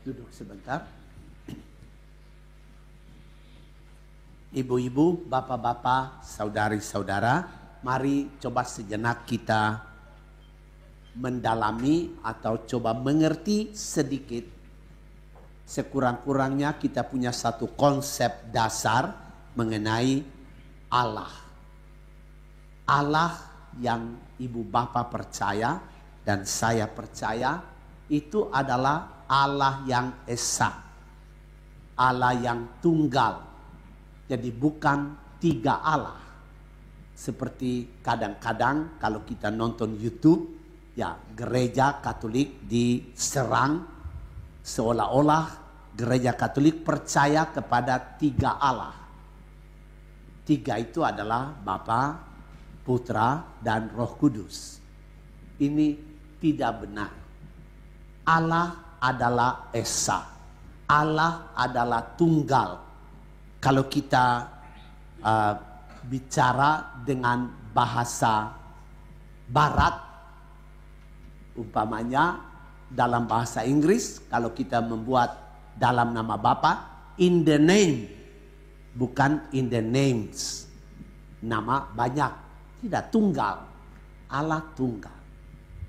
Duduk sebentar. Ibu-ibu, bapak-bapak, saudari-saudara, mari coba sejenak kita mendalami atau coba mengerti sedikit. Sekurang-kurangnya kita punya satu konsep dasar mengenai Allah. Allah yang ibu bapak percaya dan saya percaya itu adalah Allah yang esa, Allah yang tunggal. Jadi bukan tiga Allah. Seperti kadang-kadang kalau kita nonton YouTube, ya gereja Katolik diserang seolah-olah gereja Katolik percaya kepada tiga Allah. Tiga itu adalah Bapa, Putra, dan Roh Kudus. Ini tidak benar. Allah adalah esa. Allah adalah tunggal. Kalau kita bicara dengan bahasa barat, umpamanya dalam bahasa Inggris, kalau kita membuat dalam nama Bapa, in the name, bukan in the names. Nama banyak, tidak tunggal. Allah tunggal.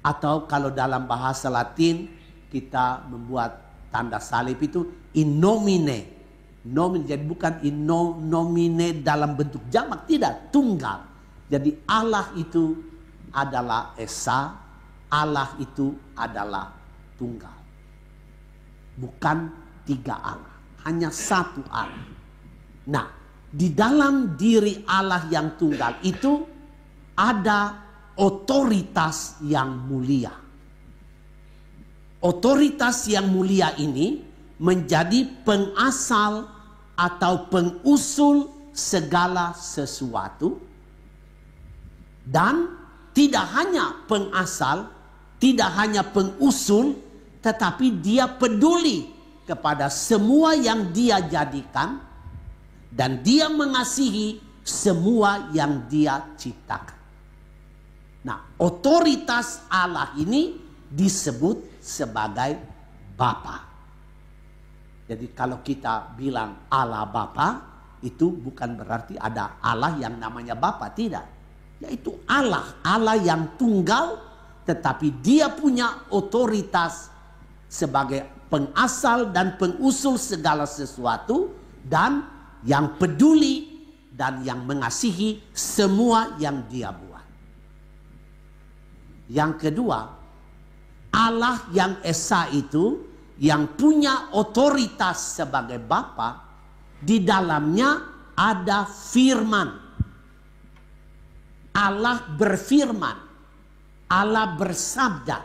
Atau kalau dalam bahasa Latin, kita membuat tanda salib itu in nomine. Nomine, jadi bukan in nomine dalam bentuk jamak, tidak, tunggal. Jadi Allah itu adalah esa, Allah itu adalah tunggal. Bukan tiga Allah, hanya satu Allah. Nah, di dalam diri Allah yang tunggal itu ada otoritas yang mulia. Otoritas yang mulia ini menjadi pengasal atau pengusul segala sesuatu. Dan tidak hanya pengasal, tidak hanya pengusul, tetapi dia peduli kepada semua yang dia jadikan. Dan dia mengasihi semua yang dia ciptakan. Nah, otoritas Allah ini disebut sebagai Bapa. Jadi kalau kita bilang Allah Bapa, itu bukan berarti ada Allah yang namanya Bapa, tidak. Yaitu Allah, Allah yang tunggal, tetapi dia punya otoritas sebagai pengasal dan pengusul segala sesuatu, dan yang peduli dan yang mengasihi semua yang dia buat. Yang kedua, Allah yang esa itu, yang punya otoritas sebagai Bapa, di dalamnya ada firman. Allah berfirman, Allah bersabda.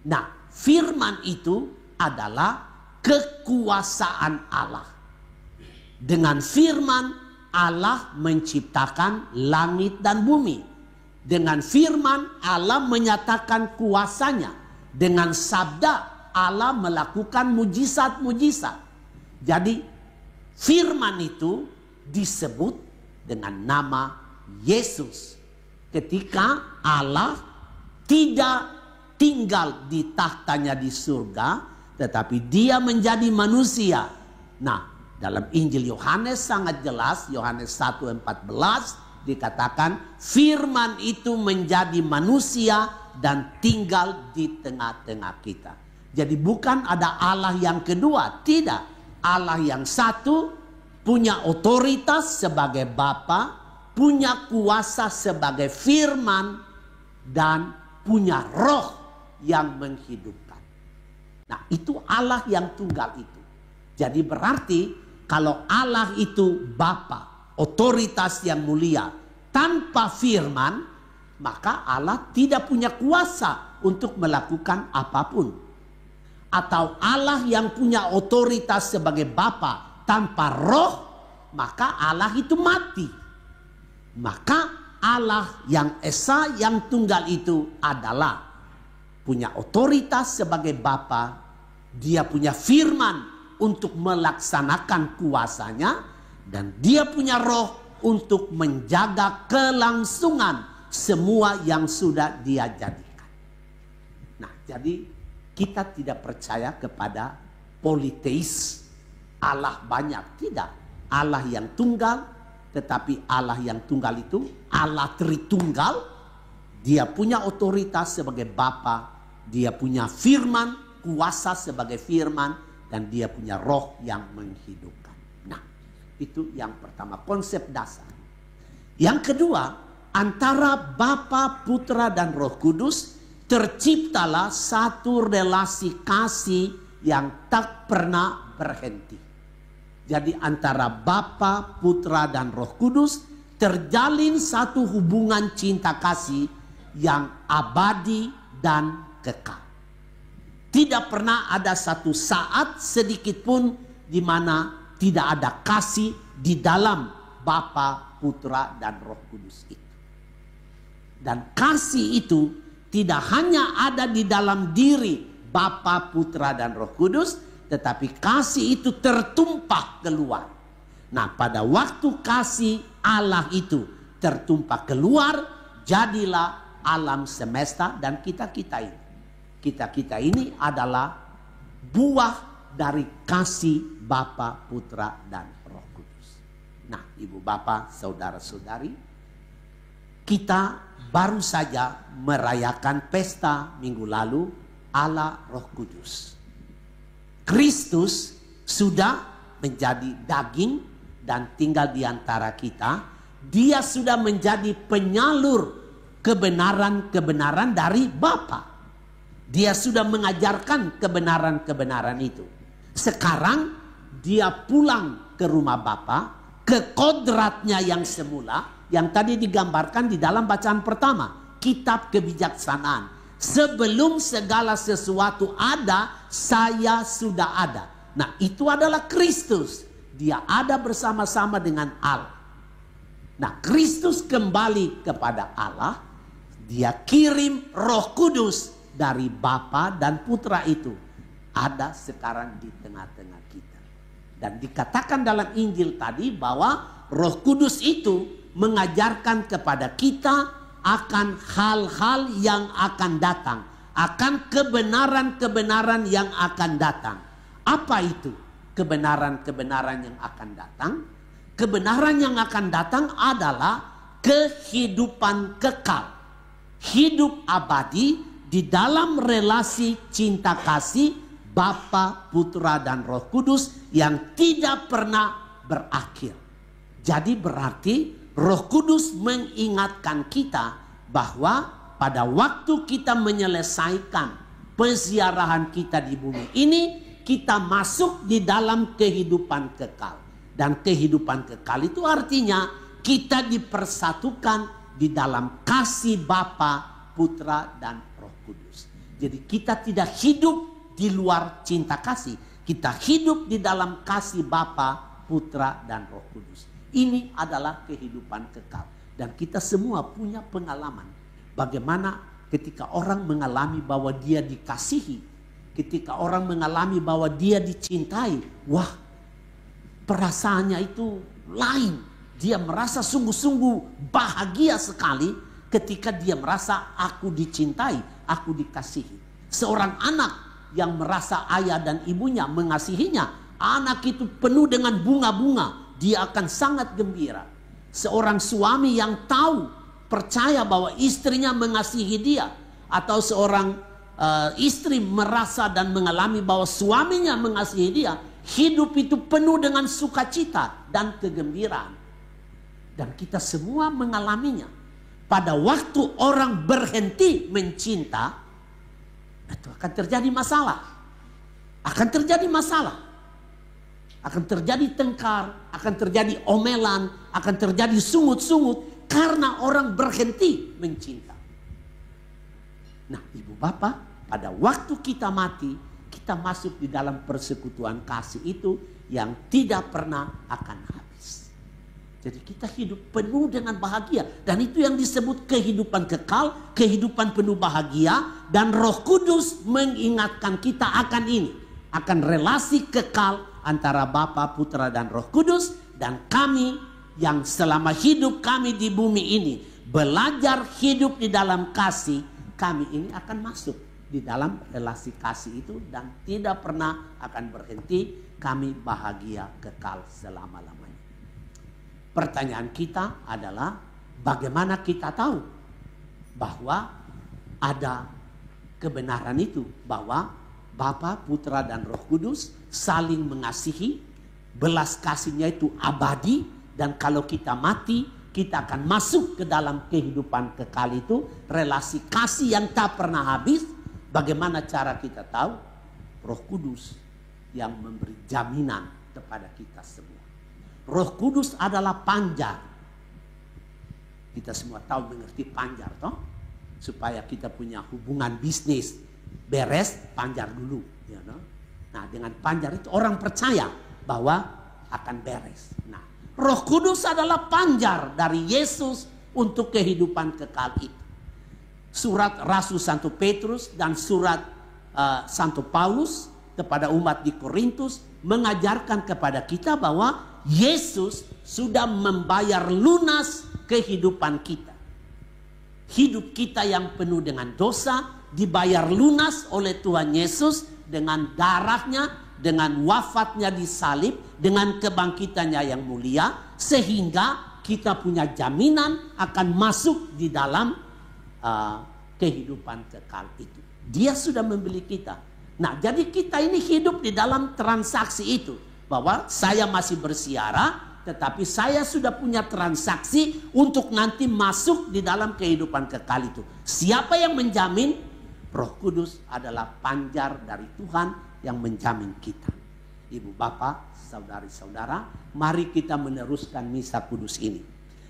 Nah, firman itu adalah kekuasaan Allah. Dengan firman Allah menciptakan langit dan bumi. Dengan firman Allah menyatakan kuasanya. Dengan sabda Allah melakukan mujizat-mujizat. Jadi firman itu disebut dengan nama Yesus. Ketika Allah tidak tinggal di tahtanya di surga, tetapi dia menjadi manusia. Nah, dalam Injil Yohanes sangat jelas, Yohanes 1:14 dikatakan firman itu menjadi manusia dan tinggal di tengah-tengah kita. Jadi bukan ada Allah yang kedua, tidak. Allah yang satu punya otoritas sebagai Bapa, punya kuasa sebagai firman, dan punya roh yang menghidupkan. Nah, itu Allah yang tunggal itu. Jadi berarti kalau Allah itu Bapa, otoritas yang mulia, tanpa firman, maka Allah tidak punya kuasa untuk melakukan apapun. Atau Allah yang punya otoritas sebagai Bapa tanpa roh, maka Allah itu mati. Maka Allah yang esa, yang tunggal itu adalah punya otoritas sebagai Bapa. Dia punya firman untuk melaksanakan kuasanya, dan dia punya roh untuk menjaga kelangsungan semua yang sudah dia jadikan. Nah, jadi kita tidak percaya kepada politeis, Allah banyak. Tidak. Allah yang tunggal, tetapi Allah yang tunggal itu Allah Tritunggal. Dia punya otoritas sebagai Bapa, dia punya firman, kuasa sebagai firman, dan dia punya roh yang menghidupkan. Nah, itu yang pertama, konsep dasar. Yang kedua, antara Bapa, Putra, dan Roh Kudus terciptalah satu relasi kasih yang tak pernah berhenti. Jadi antara Bapa, Putra, dan Roh Kudus terjalin satu hubungan cinta kasih yang abadi dan kekal. Tidak pernah ada satu saat sedikit pun di mana tidak ada kasih di dalam Bapa, Putra, dan Roh Kudus itu. Dan kasih itu tidak hanya ada di dalam diri Bapa, Putra, dan Roh Kudus, tetapi kasih itu tertumpah keluar. Nah, pada waktu kasih Allah itu tertumpah keluar, jadilah alam semesta dan kita-kita ini. Kita-kita ini adalah buah dari kasih Bapa, Putra, dan Roh Kudus. Nah, Ibu Bapak, Saudara-saudari, kita baru saja merayakan pesta minggu lalu Allah Roh Kudus. Kristus sudah menjadi daging dan tinggal di antara kita. Dia sudah menjadi penyalur kebenaran-kebenaran dari Bapa. Dia sudah mengajarkan kebenaran-kebenaran itu. Sekarang dia pulang ke rumah Bapa, ke kodratnya yang semula, yang tadi digambarkan di dalam bacaan pertama, kitab kebijaksanaan. Sebelum segala sesuatu ada, saya sudah ada. Nah, itu adalah Kristus. Dia ada bersama-sama dengan Allah. Nah, Kristus kembali kepada Allah. Dia kirim Roh Kudus dari Bapa dan Putra itu. Ada sekarang di tengah-tengah kita. Dan dikatakan dalam Injil tadi bahwa Roh Kudus itu mengajarkan kepada kita akan hal-hal yang akan datang. Akan kebenaran-kebenaran yang akan datang. Apa itu kebenaran-kebenaran yang akan datang? Kebenaran yang akan datang adalah kehidupan kekal. Hidup abadi di dalam relasi cinta kasih Bapa, Putra, dan Roh Kudus yang tidak pernah berakhir. Jadi berarti Roh Kudus mengingatkan kita bahwa pada waktu kita menyelesaikan peziarahan kita di bumi ini, kita masuk di dalam kehidupan kekal. Dan kehidupan kekal itu artinya kita dipersatukan di dalam kasih Bapa, Putra, dan Roh Kudus. Jadi kita tidak hidup di luar cinta kasih. Kita hidup di dalam kasih Bapa, Putra, dan Roh Kudus. Ini adalah kehidupan kekal. Dan kita semua punya pengalaman. Bagaimana ketika orang mengalami bahwa dia dikasihi. Ketika orang mengalami bahwa dia dicintai. Wah, perasaannya itu lain. Dia merasa sungguh-sungguh bahagia sekali ketika dia merasa aku dicintai, aku dikasihi. Seorang anak yang merasa ayah dan ibunya mengasihinya, anak itu penuh dengan bunga-bunga, dia akan sangat gembira. Seorang suami yang tahu, percaya bahwa istrinya mengasihi dia, atau seorang istri merasa dan mengalami bahwa suaminya mengasihi dia, hidup itu penuh dengan sukacita dan kegembiraan. Dan kita semua mengalaminya. Pada waktu orang berhenti mencinta, itu akan terjadi masalah. Akan terjadi masalah. Akan terjadi tengkar, akan terjadi omelan, akan terjadi sungut-sungut. Karena orang berhenti mencinta. Nah, Ibu Bapak, pada waktu kita mati, kita masuk di dalam persekutuan kasih itu yang tidak pernah akan habis. Jadi kita hidup penuh dengan bahagia. Dan itu yang disebut kehidupan kekal, kehidupan penuh bahagia. Dan Roh Kudus mengingatkan kita akan ini. Akan relasi kekal antara Bapa, Putra, dan Roh Kudus. Dan kami yang selama hidup kami di bumi ini belajar hidup di dalam kasih, kami ini akan masuk di dalam relasi kasih itu dan tidak pernah akan berhenti. Kami bahagia kekal selama-lamanya. Pertanyaan kita adalah bagaimana kita tahu bahwa ada kebenaran itu, bahwa Bapa, Putra dan Roh Kudus saling mengasihi, belas kasihnya itu abadi, dan kalau kita mati kita akan masuk ke dalam kehidupan kekal itu, relasi kasih yang tak pernah habis. Bagaimana cara kita tahu? Roh Kudus yang memberi jaminan kepada kita semua. Roh Kudus adalah panjar. Kita semua tahu mengerti panjar toh? Supaya kita punya hubungan bisnis beres, panjar dulu, ya, no? Nah, dengan panjar itu orang percaya bahwa akan beres. Nah, Roh Kudus adalah panjar dari Yesus untuk kehidupan kekal itu. Surat Rasul Santo Petrus dan surat Santo Paulus kepada umat di Korintus mengajarkan kepada kita bahwa Yesus sudah membayar lunas kehidupan kita. Hidup kita yang penuh dengan dosa dibayar lunas oleh Tuhan Yesus dengan darahnya, dengan wafatnya di salib, dengan kebangkitannya yang mulia, sehingga kita punya jaminan akan masuk di dalam kehidupan kekal itu. Dia sudah membeli kita. Nah, jadi kita ini hidup di dalam transaksi itu, bahwa saya masih bersiara, tetapi saya sudah punya transaksi untuk nanti masuk di dalam kehidupan kekal itu. Siapa yang menjamin? Roh Kudus adalah panjar dari Tuhan yang menjamin kita. Ibu, bapak, saudari-saudara, mari kita meneruskan misa kudus ini.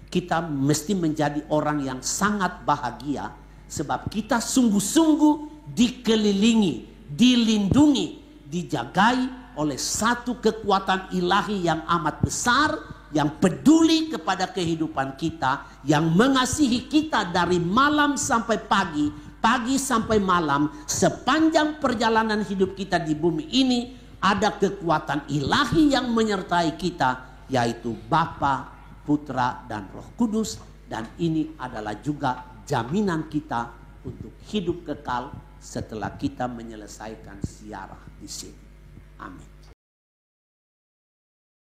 Kita mesti menjadi orang yang sangat bahagia, sebab kita sungguh-sungguh dikelilingi, dilindungi, dijagai oleh satu kekuatan ilahi yang amat besar, yang peduli kepada kehidupan kita, yang mengasihi kita dari malam sampai pagi, pagi sampai malam, sepanjang perjalanan hidup kita di bumi ini. Ada kekuatan ilahi yang menyertai kita, yaitu Bapa, Putra dan Roh Kudus, dan ini adalah juga jaminan kita untuk hidup kekal setelah kita menyelesaikan ziarah di sini. Amin.